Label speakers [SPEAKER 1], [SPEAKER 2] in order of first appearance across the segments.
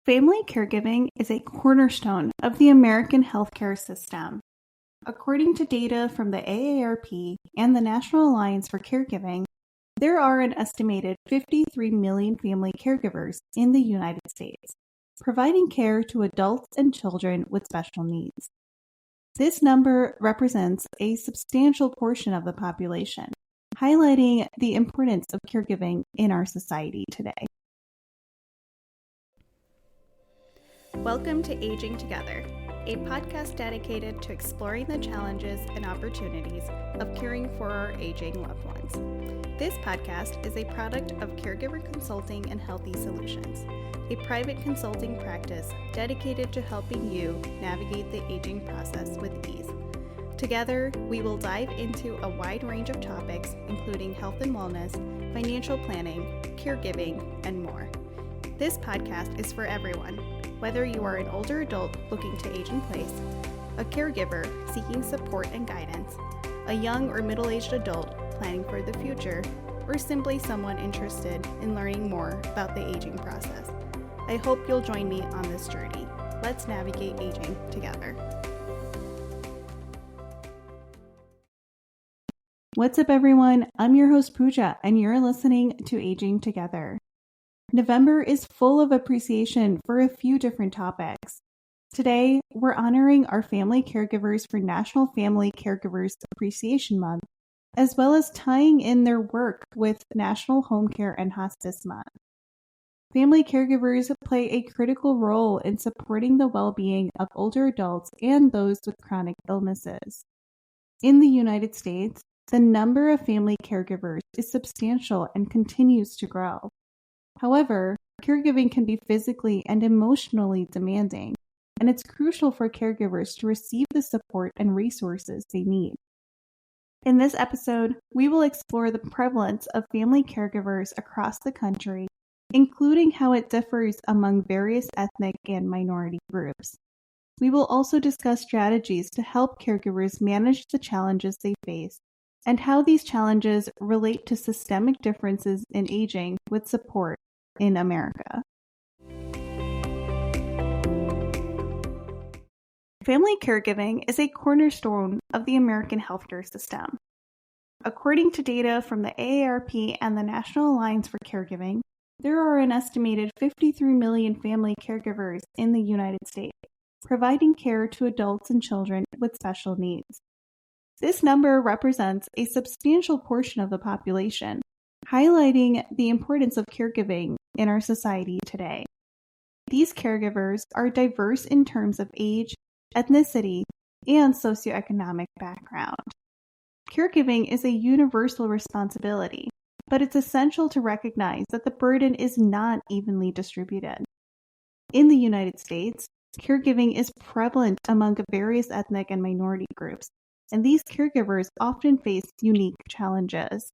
[SPEAKER 1] Family caregiving is a cornerstone of the American healthcare system. According to data from the AARP and the National Alliance for Caregiving, there are an estimated 53 million family caregivers in the United States, providing care to adults and children with special needs. This number represents a substantial portion of the population, highlighting the importance of caregiving in our society today. Welcome to Aging Together, a podcast dedicated to exploring the challenges and opportunities of caring for our aging loved ones. This podcast is a product of Caregiver Consulting and Healthy Solutions, a private consulting practice dedicated to helping you navigate the aging process with ease. Together, we will dive into a wide range of topics, including health and wellness, financial planning, caregiving, and more. This podcast is for everyone, whether you are an older adult looking to age in place, a caregiver seeking support and guidance, a young or middle-aged adult planning for the future, or simply someone interested in learning more about the aging process. I hope you'll join me on this journey. Let's navigate aging together. What's up, everyone? I'm your host, Pooja, and you're listening to Aging Together. November is full of appreciation for a few different topics. Today, we're honoring our family caregivers for National Family Caregivers Appreciation Month, as well as tying in their work with National Home Care and Hospice Month. Family caregivers play a critical role in supporting the well-being of older adults and those with chronic illnesses. In the United States, the number of family caregivers is substantial and continues to grow. However, caregiving can be physically and emotionally demanding, and it's crucial for caregivers to receive the support and resources they need. In this episode, we will explore the prevalence of family caregivers across the country, including how it differs among various ethnic and minority groups. We will also discuss strategies to help caregivers manage the challenges they face and how these challenges relate to systemic differences in aging with support in America. Family caregiving is a cornerstone of the American healthcare system. According to data from the AARP and the National Alliance for Caregiving, there are an estimated 53 million family caregivers in the United States, providing care to adults and children with special needs. This number represents a substantial portion of the population, highlighting the importance of caregiving in our society today. These caregivers are diverse in terms of age, ethnicity, and socioeconomic background. Caregiving is a universal responsibility, but it's essential to recognize that the burden is not evenly distributed. In the United States, caregiving is prevalent among various ethnic and minority groups, and these caregivers often face unique challenges.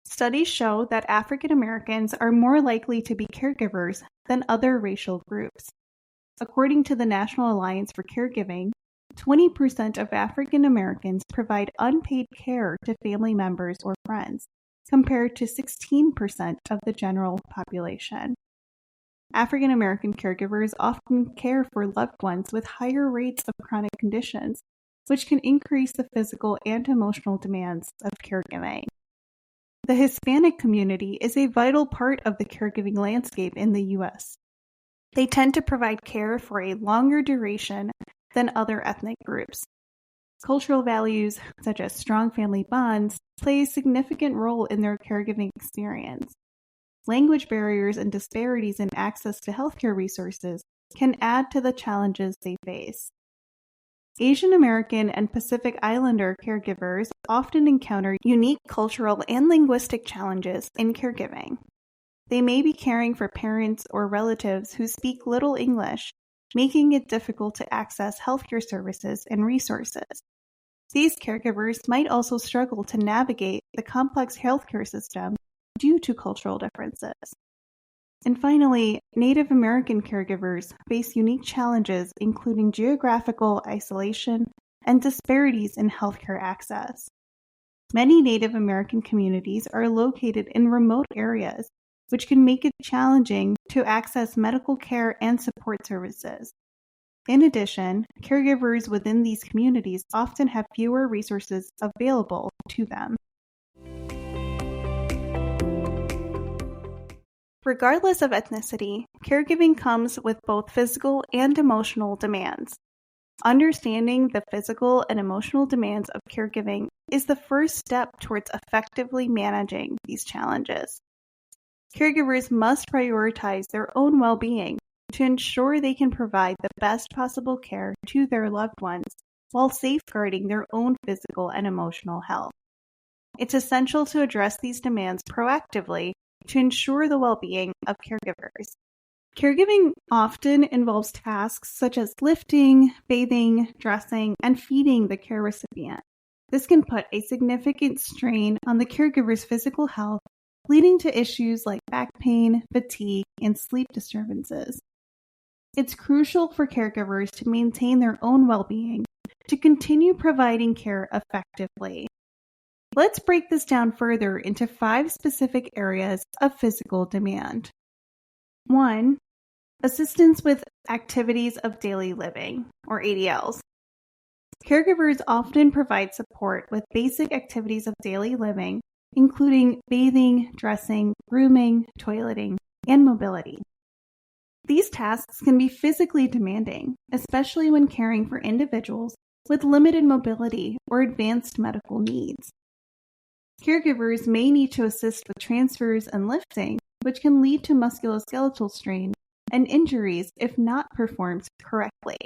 [SPEAKER 1] Studies show that African Americans are more likely to be caregivers than other racial groups. According to the National Alliance for Caregiving, 20% of African Americans provide unpaid care to family members or friends, compared to 16% of the general population. African American caregivers often care for loved ones with higher rates of chronic conditions, which can increase the physical and emotional demands of caregiving. The Hispanic community is a vital part of the caregiving landscape in the U.S. They tend to provide care for a longer duration than other ethnic groups. Cultural values, such as strong family bonds, play a significant role in their caregiving experience. Language barriers and disparities in access to healthcare resources can add to the challenges they face. Asian American and Pacific Islander caregivers often encounter unique cultural and linguistic challenges in caregiving. They may be caring for parents or relatives who speak little English, making it difficult to access healthcare services and resources. These caregivers might also struggle to navigate the complex healthcare system due to cultural differences. And finally, Native American caregivers face unique challenges, including geographical isolation and disparities in healthcare access. Many Native American communities are located in remote areas, which can make it challenging to access medical care and support support services. In addition, caregivers within these communities often have fewer resources available to them. Regardless of ethnicity, caregiving comes with both physical and emotional demands. Understanding the physical and emotional demands of caregiving is the first step towards effectively managing these challenges. Caregivers must prioritize their own well-being to ensure they can provide the best possible care to their loved ones while safeguarding their own physical and emotional health. It's essential to address these demands proactively to ensure the well-being of caregivers. Caregiving often involves tasks such as lifting, bathing, dressing, and feeding the care recipient. This can put a significant strain on the caregiver's physical health, leading to issues like back pain, fatigue, and sleep disturbances. It's crucial for caregivers to maintain their own well-being to continue providing care effectively. Let's break this down further into 5 specific areas of physical demand. 1. Assistance with activities of daily living, or ADLs. Caregivers often provide support with basic activities of daily living, including bathing, dressing, grooming, toileting, and mobility. These tasks can be physically demanding, especially when caring for individuals with limited mobility or advanced medical needs. Caregivers may need to assist with transfers and lifting, which can lead to musculoskeletal strain and injuries if not performed correctly.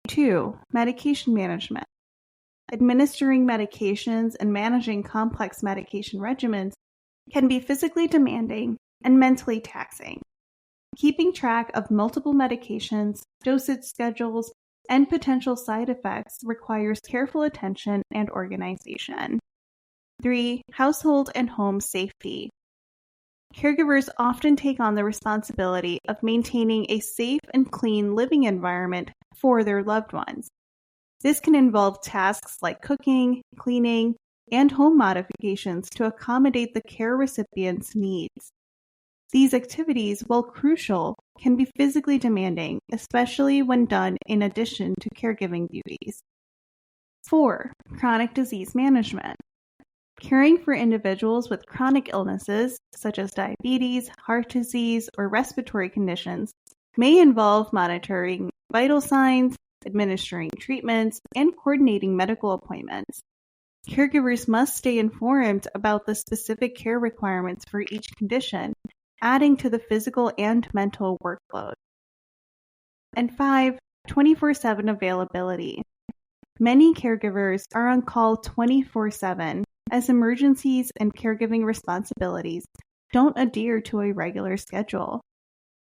[SPEAKER 1] 2. Medication management. Administering medications and managing complex medication regimens can be physically demanding and mentally taxing. Keeping track of multiple medications, dosage schedules, and potential side effects requires careful attention and organization. 3. Household and home safety. Caregivers often take on the responsibility of maintaining a safe and clean living environment for their loved ones. This can involve tasks like cooking, cleaning, and home modifications to accommodate the care recipient's needs. These activities, while crucial, can be physically demanding, especially when done in addition to caregiving duties. 4. Chronic disease management. Caring for individuals with chronic illnesses, such as diabetes, heart disease, or respiratory conditions, may involve monitoring vital signs, administering treatments, and coordinating medical appointments. Caregivers must stay informed about the specific care requirements for each condition, adding to the physical and mental workload. And 5. 24/7 availability. Many caregivers are on call 24/7 as emergencies and caregiving responsibilities don't adhere to a regular schedule.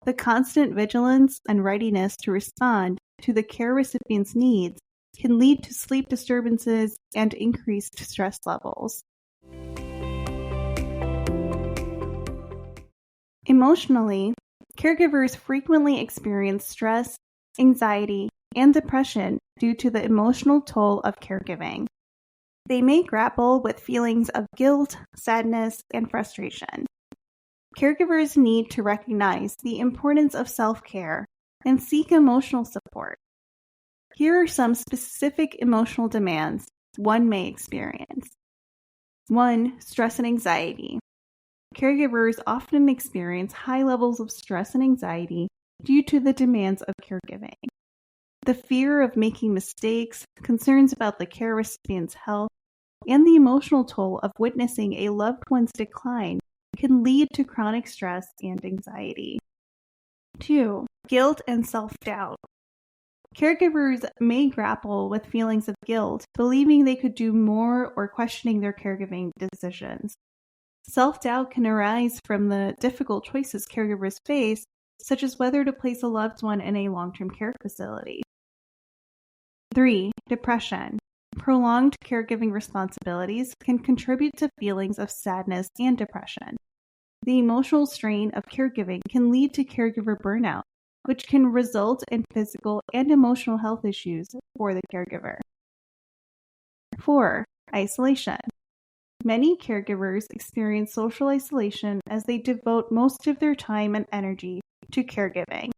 [SPEAKER 1] The constant vigilance and readiness to respond to the care recipient's needs can lead to sleep disturbances and increased stress levels. Emotionally, caregivers frequently experience stress, anxiety, and depression due to the emotional toll of caregiving. They may grapple with feelings of guilt, sadness, and frustration. Caregivers need to recognize the importance of self-care and seek emotional support. Here are some specific emotional demands one may experience. 1. Stress and anxiety. Caregivers often experience high levels of stress and anxiety due to the demands of caregiving. The fear of making mistakes, concerns about the care recipient's health, and the emotional toll of witnessing a loved one's decline can lead to chronic stress and anxiety. 2. Guilt and self-doubt. Caregivers may grapple with feelings of guilt, believing they could do more or questioning their caregiving decisions. Self-doubt can arise from the difficult choices caregivers face, such as whether to place a loved one in a long-term care facility. 3. Depression. Prolonged caregiving responsibilities can contribute to feelings of sadness and depression. The emotional strain of caregiving can lead to caregiver burnout, which can result in physical and emotional health issues for the caregiver. 4. Isolation. Many caregivers experience social isolation as they devote most of their time and energy to caregiving.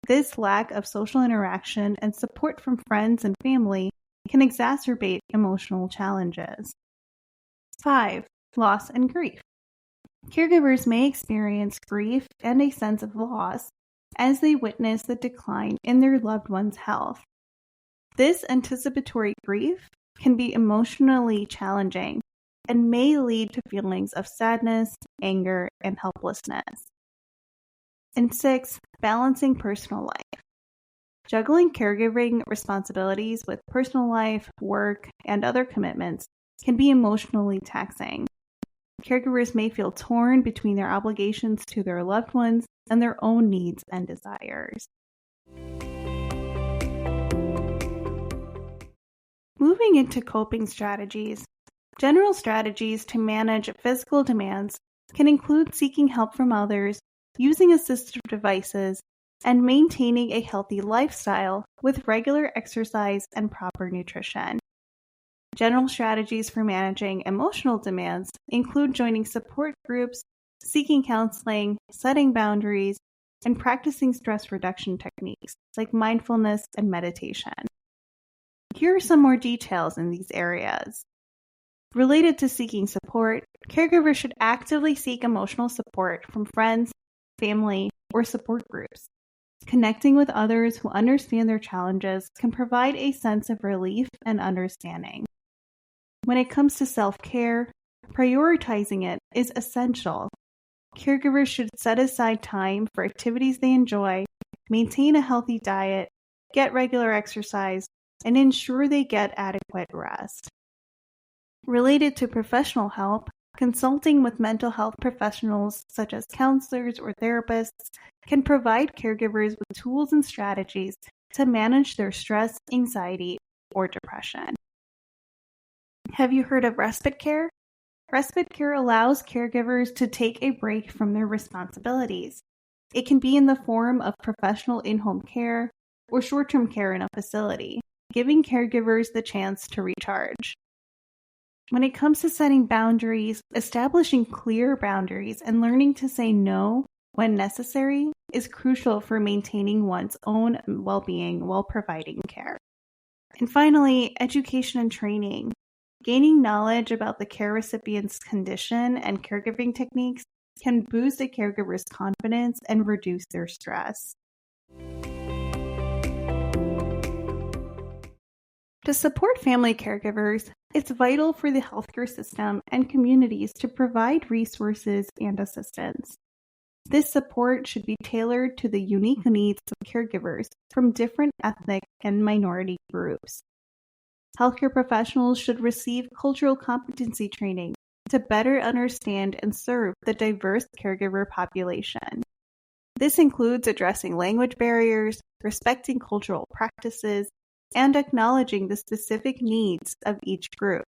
[SPEAKER 1] This lack of social interaction and support from friends and family can exacerbate emotional challenges. 5. Loss and grief. Caregivers may experience grief and a sense of loss as they witness the decline in their loved one's health. This anticipatory grief can be emotionally challenging and may lead to feelings of sadness, anger, and helplessness. And 6. Balancing personal life. Juggling caregiving responsibilities with personal life, work, and other commitments can be emotionally taxing. Caregivers may feel torn between their obligations to their loved ones and their own needs and desires. Moving into coping strategies, general strategies to manage physical demands can include seeking help from others, using assistive devices, and maintaining a healthy lifestyle with regular exercise and proper nutrition. General strategies for managing emotional demands include joining support groups, seeking counseling, setting boundaries, and practicing stress reduction techniques like mindfulness and meditation. Here are some more details in these areas. Related to seeking support, caregivers should actively seek emotional support from friends, family, or support groups. Connecting with others who understand their challenges can provide a sense of relief and understanding. When it comes to self-care, prioritizing it is essential. Caregivers should set aside time for activities they enjoy, maintain a healthy diet, get regular exercise, and ensure they get adequate rest. Related to professional help, consulting with mental health professionals such as counselors or therapists can provide caregivers with tools and strategies to manage their stress, anxiety, or depression. Have you heard of respite care? Respite care allows caregivers to take a break from their responsibilities. It can be in the form of professional in-home care or short-term care in a facility, giving caregivers the chance to recharge. When it comes to setting boundaries, establishing clear boundaries and learning to say no when necessary is crucial for maintaining one's own well-being while providing care. And finally, education and training. Gaining knowledge about the care recipient's condition and caregiving techniques can boost a caregiver's confidence and reduce their stress. To support family caregivers, it's vital for the healthcare system and communities to provide resources and assistance. This support should be tailored to the unique needs of caregivers from different ethnic and minority groups. Healthcare professionals should receive cultural competency training to better understand and serve the diverse caregiver population. This includes addressing language barriers, respecting cultural practices, and acknowledging the specific needs of each group.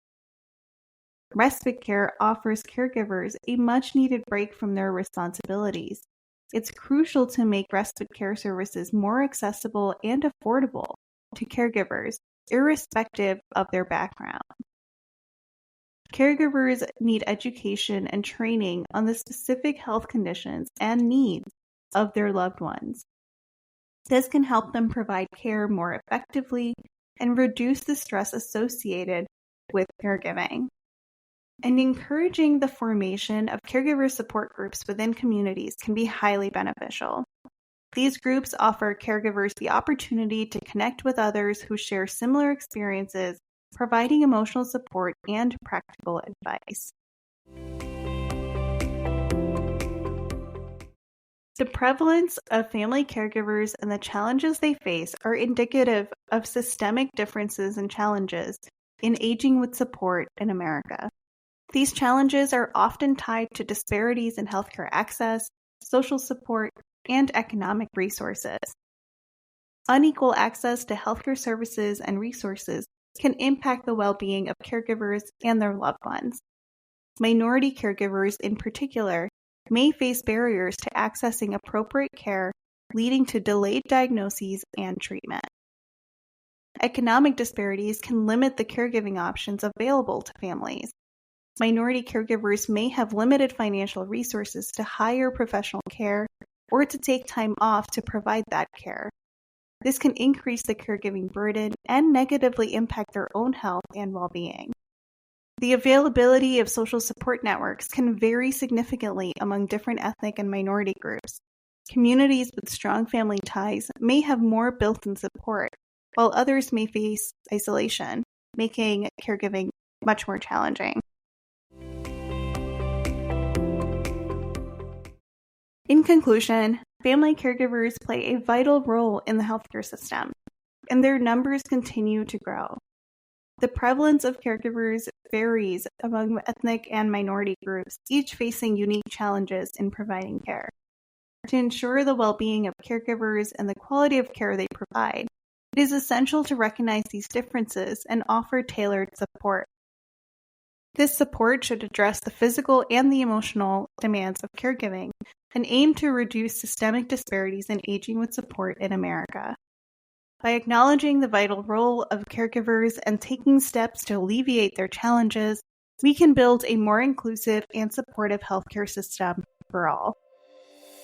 [SPEAKER 1] Respite care offers caregivers a much-needed break from their responsibilities. It's crucial to make respite care services more accessible and affordable to caregivers, irrespective of their background. Caregivers need education and training on the specific health conditions and needs of their loved ones. This can help them provide care more effectively and reduce the stress associated with caregiving. And encouraging the formation of caregiver support groups within communities can be highly beneficial. These groups offer caregivers the opportunity to connect with others who share similar experiences, providing emotional support and practical advice. The prevalence of family caregivers and the challenges they face are indicative of systemic differences and challenges in aging with support in America. These challenges are often tied to disparities in healthcare access, social support, and economic resources. Unequal access to healthcare services and resources can impact the well-being of caregivers and their loved ones. Minority caregivers, in particular, may face barriers to accessing appropriate care, leading to delayed diagnoses and treatment. Economic disparities can limit the caregiving options available to families. Minority caregivers may have limited financial resources to hire professional care, or to take time off to provide that care. This can increase the caregiving burden and negatively impact their own health and well-being. The availability of social support networks can vary significantly among different ethnic and minority groups. Communities with strong family ties may have more built-in support, while others may face isolation, making caregiving much more challenging. In conclusion, family caregivers play a vital role in the healthcare system, and their numbers continue to grow. The prevalence of caregivers varies among ethnic and minority groups, each facing unique challenges in providing care. To ensure the well-being of caregivers and the quality of care they provide, it is essential to recognize these differences and offer tailored support. This support should address the physical and the emotional demands of caregiving and aim to reduce systemic disparities in aging with support in America. By acknowledging the vital role of caregivers and taking steps to alleviate their challenges, we can build a more inclusive and supportive healthcare system for all.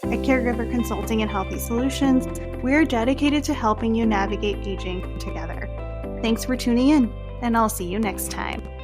[SPEAKER 1] At Caregiver Consulting and Healthy Solutions, we are dedicated to helping you navigate aging together. Thanks for tuning in, and I'll see you next time.